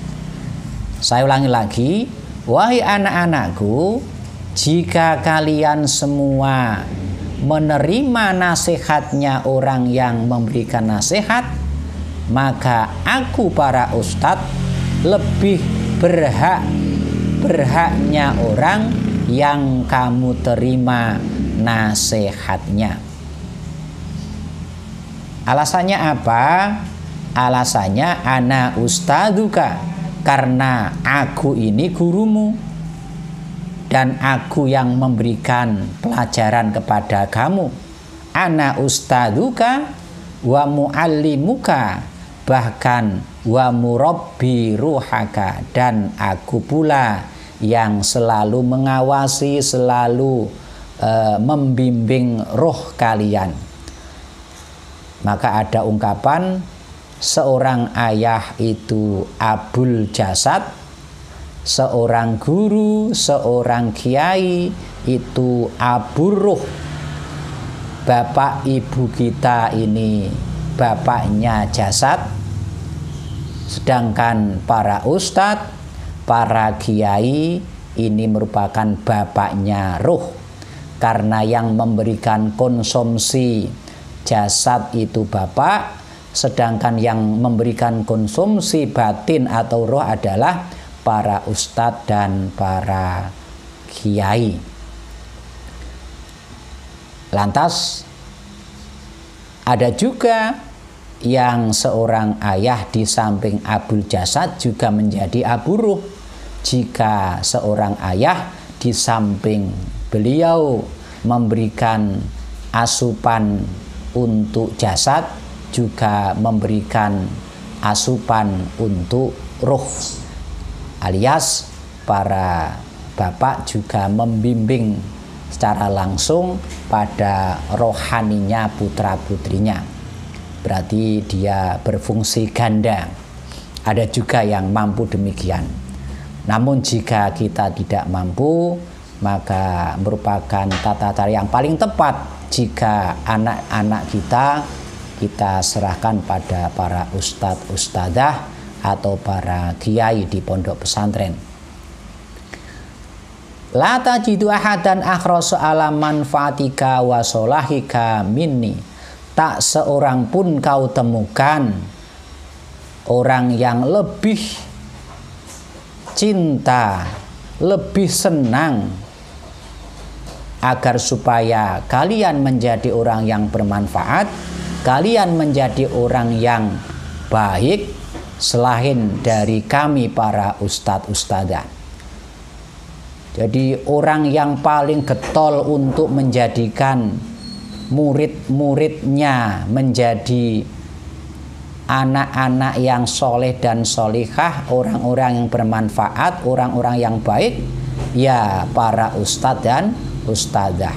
Saya ulangi lagi, wahai anak-anakku, jika kalian semua menerima nasihatnya orang yang memberikan nasihat, maka aku para ustadz lebih berhaknya orang yang kamu terima nasihatnya. Alasannya apa? Alasannya ana ustaduka, karena aku ini gurumu dan aku yang memberikan pelajaran kepada kamu. Ana ustaduka wa muallimuka, bahkan wa murabbi ruhaka, dan aku pula yang selalu mengawasi, selalu membimbing roh kalian. Maka ada ungkapan seorang ayah itu abul jasad, seorang guru, seorang kiai itu abur ruh. Bapak ibu kita ini bapaknya jasad, sedangkan para ustadz, para kiai ini merupakan bapaknya ruh. Karena yang memberikan konsumsi jasad itu bapak, sedangkan yang memberikan konsumsi batin atau roh adalah para ustadz dan para kiai. Lantas ada juga yang seorang ayah di samping abul jasad juga menjadi abu ruh. Jika seorang ayah di samping beliau memberikan asupan untuk jasad, juga memberikan asupan untuk ruh, alias para bapak juga membimbing secara langsung pada rohaninya putra-putrinya. Berarti dia berfungsi ganda. Ada juga yang mampu demikian. Namun jika kita tidak mampu, maka merupakan tata cara yang paling tepat jika anak-anak kita serahkan pada para ustadz ustadzah atau para kiai di pondok pesantren. La tajidu ahadan akhrasu ala manfaatika wa solahika minni. Tak seorang pun kau temukan orang yang lebih cinta, lebih senang agar supaya kalian menjadi orang yang bermanfaat, kalian menjadi orang yang baik selain dari kami para ustadz ustadzah. Jadi orang yang paling getol untuk menjadikan murid-muridnya menjadi anak-anak yang soleh dan solihah, orang-orang yang bermanfaat, orang-orang yang baik, ya para ustadz dan ustadzah.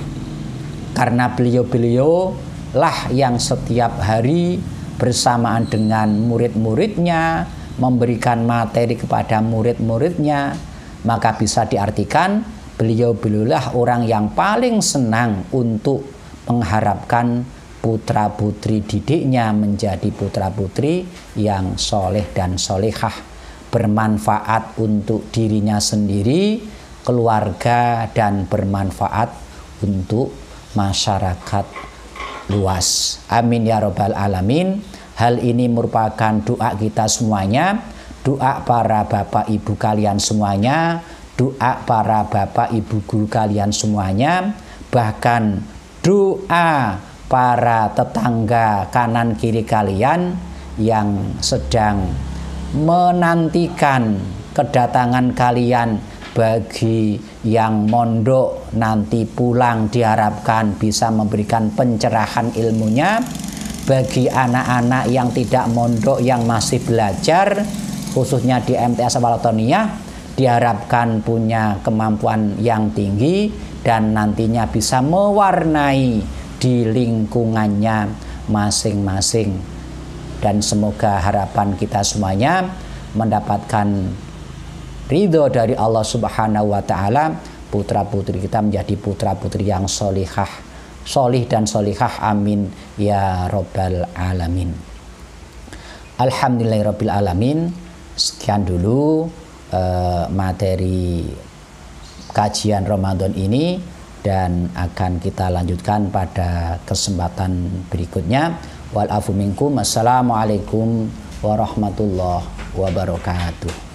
Karena beliau-beliau lah yang setiap hari bersamaan dengan murid-muridnya memberikan materi kepada murid-muridnya, maka bisa diartikan beliau-beliaulah orang yang paling senang untuk mengharapkan putra-putri didiknya menjadi putra-putri yang soleh dan solehah, bermanfaat untuk dirinya sendiri, keluarga, dan bermanfaat untuk masyarakat luas. Amin ya robbal alamin. Hal ini merupakan doa kita semuanya, doa para bapak ibu kalian semuanya, doa para bapak ibu guru kalian semuanya, bahkan doa para tetangga kanan kiri kalian yang sedang menantikan kedatangan kalian. Bagi yang mondok nanti pulang diharapkan bisa memberikan pencerahan ilmunya. Bagi anak-anak yang tidak mondok yang masih belajar, khususnya di MTS Walatoniyah, diharapkan punya kemampuan yang tinggi dan nantinya bisa mewarnai di lingkungannya masing-masing. Dan semoga harapan kita semuanya mendapatkan ridho dari Allah Subhanahu wa ta'ala, putra-putri kita menjadi putra-putri yang solihah, solih dan solihah, amin ya robbal alamin. Alhamdulillahirabbil alamin. Sekian dulu materi kajian Ramadan ini, dan akan kita lanjutkan pada kesempatan berikutnya. Wal afu minkum. Assalamualaikum warahmatullahi wabarakatuh.